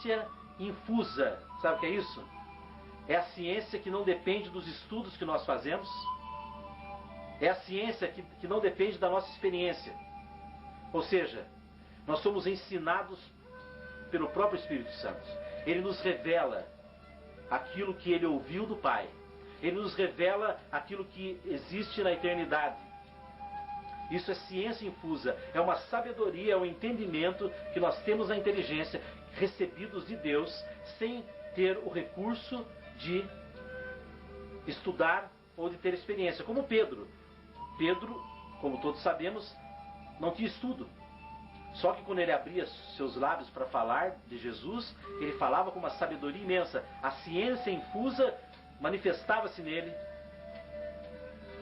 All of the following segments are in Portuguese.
ciência infusa. Sabe o que é isso? É a ciência que não depende dos estudos que nós fazemos. É a ciência que não depende da nossa experiência. Ou seja, nós somos ensinados pelo próprio Espírito Santo. Ele nos revela aquilo que ele ouviu do Pai. Ele nos revela aquilo que existe na eternidade. Isso é ciência infusa, é uma sabedoria, é um entendimento que nós temos na inteligência, recebidos de Deus, sem ter o recurso de estudar ou de ter experiência. Como Pedro. Pedro, como todos sabemos, não tinha estudo. Só que quando ele abria seus lábios para falar de Jesus, ele falava com uma sabedoria imensa. A ciência infusa manifestava-se nele.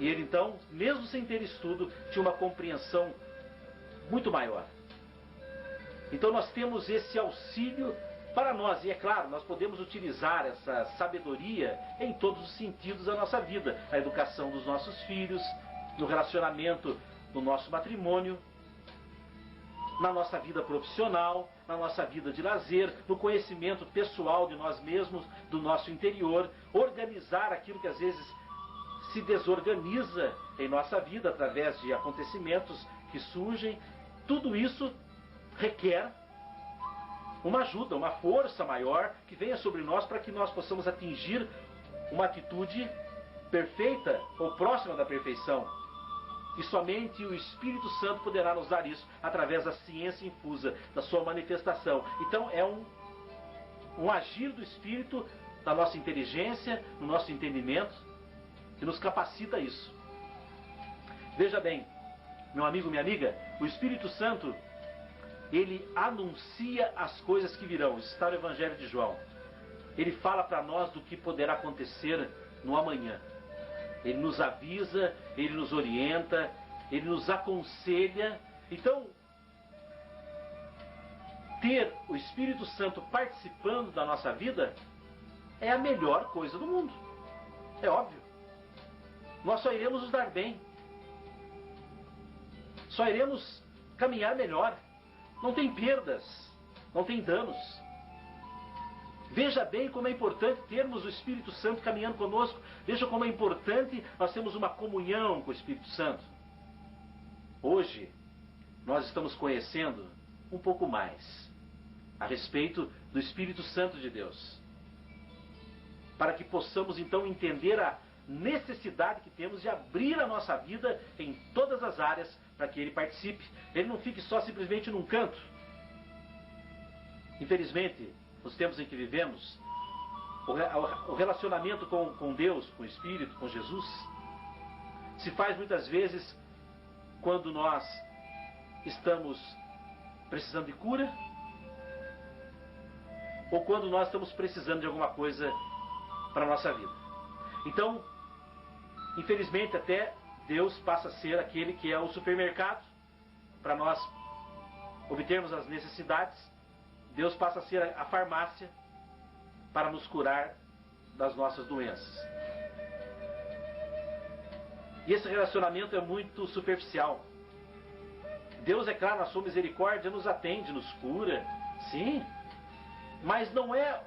E ele então, mesmo sem ter estudo, tinha uma compreensão muito maior. Então nós temos esse auxílio para nós. E é claro, nós podemos utilizar essa sabedoria em todos os sentidos da nossa vida. Na educação dos nossos filhos, no relacionamento do nosso matrimônio, na nossa vida profissional, na nossa vida de lazer, no conhecimento pessoal de nós mesmos, do nosso interior, organizar aquilo que às vezes se desorganiza em nossa vida através de acontecimentos que surgem. Tudo isso requer uma ajuda, uma força maior que venha sobre nós para que nós possamos atingir uma atitude perfeita ou próxima da perfeição. E somente o Espírito Santo poderá nos dar isso através da ciência infusa, da sua manifestação. Então é um agir do Espírito, da nossa inteligência, no nosso entendimento, que nos capacita a isso. Veja bem, meu amigo, minha amiga, o Espírito Santo, ele anuncia as coisas que virão. Isso está no Evangelho de João. Ele fala para nós do que poderá acontecer no amanhã. Ele nos avisa, ele nos orienta, ele nos aconselha. Então, ter o Espírito Santo participando da nossa vida é a melhor coisa do mundo. É óbvio. Nós só iremos nos dar bem. Só iremos caminhar melhor. Não tem perdas, não tem danos. Veja bem como é importante termos o Espírito Santo caminhando conosco. Veja como é importante nós termos uma comunhão com o Espírito Santo. Hoje, nós estamos conhecendo um pouco mais a respeito do Espírito Santo de Deus. Para que possamos então entender a necessidade que temos de abrir a nossa vida em todas as áreas para que ele participe. Ele não fique só simplesmente num canto. Infelizmente, nos tempos em que vivemos, o relacionamento com Deus, com o Espírito, com Jesus, se faz muitas vezes quando nós estamos precisando de cura ou quando nós estamos precisando de alguma coisa para a nossa vida. Então, infelizmente, até Deus passa a ser aquele que é o supermercado para nós obtermos as necessidades. Deus passa a ser a farmácia para nos curar das nossas doenças. E esse relacionamento é muito superficial. Deus, é claro, na sua misericórdia, nos atende, nos cura, sim, mas não é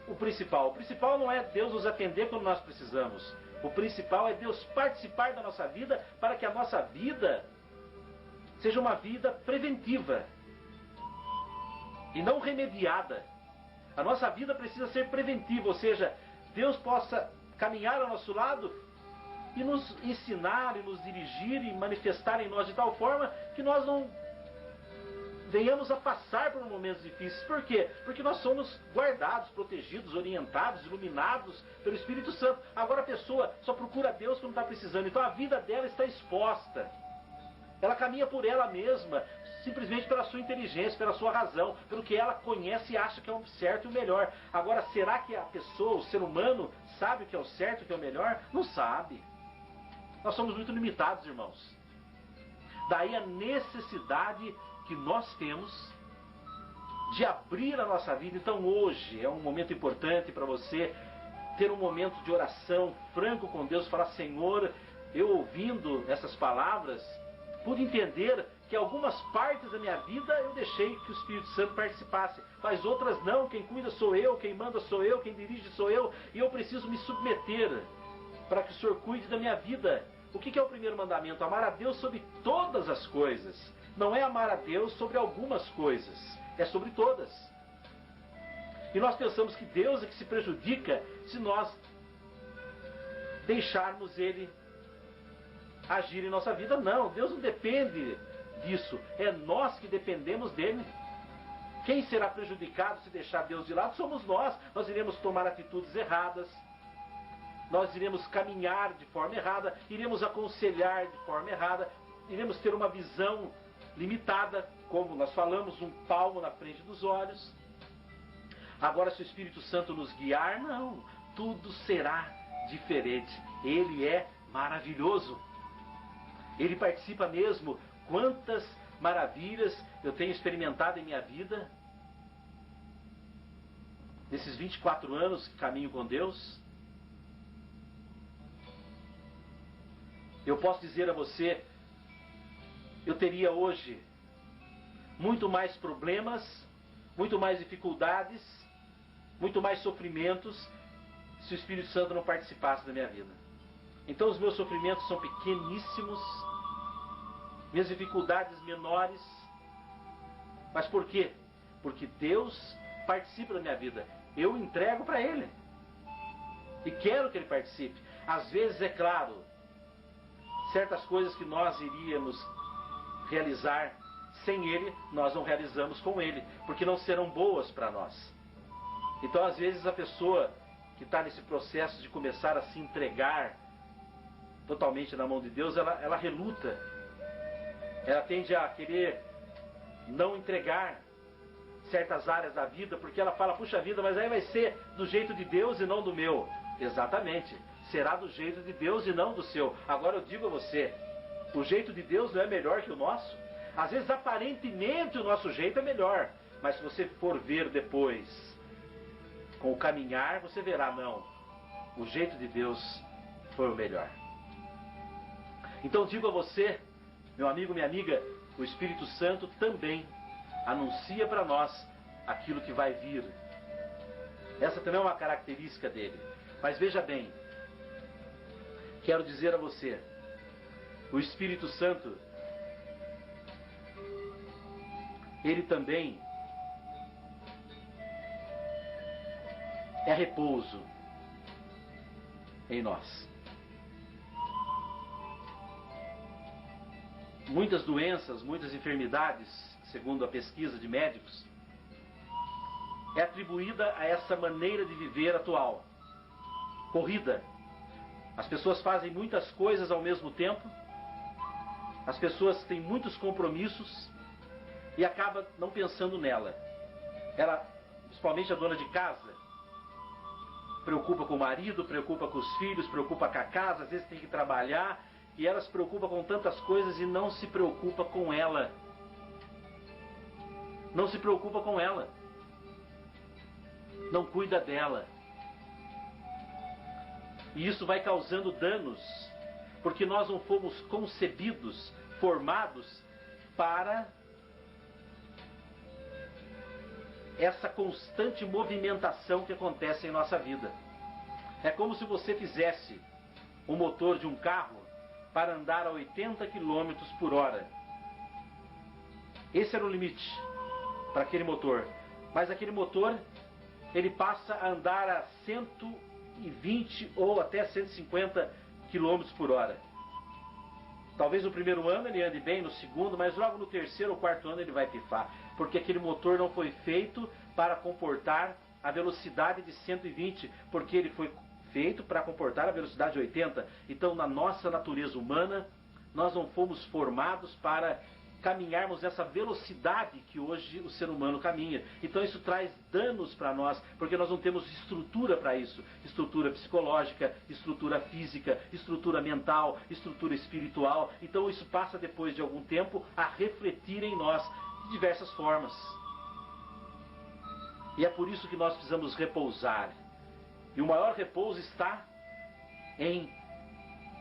o principal. O principal não é Deus nos atender quando nós precisamos. O principal é Deus participar da nossa vida para que a nossa vida seja uma vida preventiva e não remediada. A nossa vida precisa ser preventiva, ou seja, Deus possa caminhar ao nosso lado e nos ensinar, e nos dirigir, e manifestar em nós de tal forma que nós não venhamos a passar por momentos difíceis. Por quê? Porque nós somos guardados, protegidos, orientados, iluminados pelo Espírito Santo. Agora a pessoa só procura Deus quando está precisando. Então a vida dela está exposta. Ela caminha por ela mesma, simplesmente pela sua inteligência, pela sua razão, pelo que ela conhece e acha que é o certo e o melhor. Agora, será que a pessoa, o ser humano, sabe o que é o certo e o que é o melhor? Não sabe. Nós somos muito limitados, irmãos. Daí a necessidade que nós temos de abrir a nossa vida. Então hoje é um momento importante para você ter um momento de oração franco com Deus, falar: Senhor, eu ouvindo essas palavras, pude entender que algumas partes da minha vida eu deixei que o Espírito Santo participasse, mas outras não. Quem cuida sou eu, quem manda sou eu, quem dirige sou eu, e eu preciso me submeter para que o Senhor cuide da minha vida. O que é o primeiro mandamento? Amar a Deus sobre todas as coisas. Não é amar a Deus sobre algumas coisas, é sobre todas. E nós pensamos que Deus é que se prejudica se nós deixarmos Ele agir em nossa vida. Não, Deus não depende disso. É nós que dependemos dele. Quem será prejudicado se deixar Deus de lado somos nós. Nós iremos tomar atitudes erradas. Nós iremos caminhar de forma errada. Iremos aconselhar de forma errada. Iremos ter uma visão limitada, como nós falamos, um palmo na frente dos olhos. Agora, se o Espírito Santo nos guiar, não. Tudo será diferente. Ele é maravilhoso. Ele participa mesmo. Quantas maravilhas eu tenho experimentado em minha vida, nesses 24 anos que caminho com Deus. Eu posso dizer a você, eu teria hoje muito mais problemas, muito mais dificuldades, muito mais sofrimentos, se o Espírito Santo não participasse da minha vida. Então os meus sofrimentos são pequeníssimos, minhas dificuldades menores. Mas por quê? Porque Deus participa da minha vida. Eu entrego para Ele. E quero que Ele participe. Às vezes, é claro, certas coisas que nós iríamos realizar sem Ele, nós não realizamos com Ele, porque não serão boas para nós. Então, às vezes, a pessoa que está nesse processo de começar a se entregar totalmente na mão de Deus, ela reluta. Ela tende a querer não entregar certas áreas da vida, porque ela fala, puxa vida, mas aí vai ser do jeito de Deus e não do meu. Exatamente, será do jeito de Deus e não do seu. Agora eu digo a você, o jeito de Deus não é melhor que o nosso? Às vezes, aparentemente, o nosso jeito é melhor, mas se você for ver depois, com o caminhar, você verá, não, o jeito de Deus foi o melhor. Então digo a você, meu amigo, minha amiga, o Espírito Santo também anuncia para nós aquilo que vai vir. Essa também é uma característica dele. Mas veja bem, quero dizer a você, o Espírito Santo, ele também é repouso em nós. Muitas doenças, muitas enfermidades, segundo a pesquisa de médicos, é atribuída a essa maneira de viver atual. Corrida. As pessoas fazem muitas coisas ao mesmo tempo, as pessoas têm muitos compromissos e acaba não pensando nela. Ela, principalmente a dona de casa, preocupa com o marido, preocupa com os filhos, preocupa com a casa, às vezes tem que trabalhar, e ela se preocupa com tantas coisas e não se preocupa com ela. Não se preocupa com ela. Não cuida dela. E isso vai causando danos, porque nós não fomos concebidos, formados para essa constante movimentação que acontece em nossa vida. É como se você fizesse o motor de um carro para andar a 80 km por hora. Esse era o limite para aquele motor. Mas aquele motor, ele passa a andar a 120 ou até 150 km por hora. Talvez no primeiro ano ele ande bem, no segundo, mas logo no terceiro ou quarto ano ele vai pifar. Porque aquele motor não foi feito para comportar a velocidade de 120, porque ele foi feito para comportar a velocidade de 80. Então, na nossa natureza humana, nós não fomos formados para caminharmos nessa velocidade que hoje o ser humano caminha. Então isso traz danos para nós, porque nós não temos estrutura para isso. Estrutura psicológica, estrutura física, estrutura mental, estrutura espiritual. Então isso passa, depois de algum tempo, a refletir em nós de diversas formas. E é por isso que nós precisamos repousar. E o maior repouso está em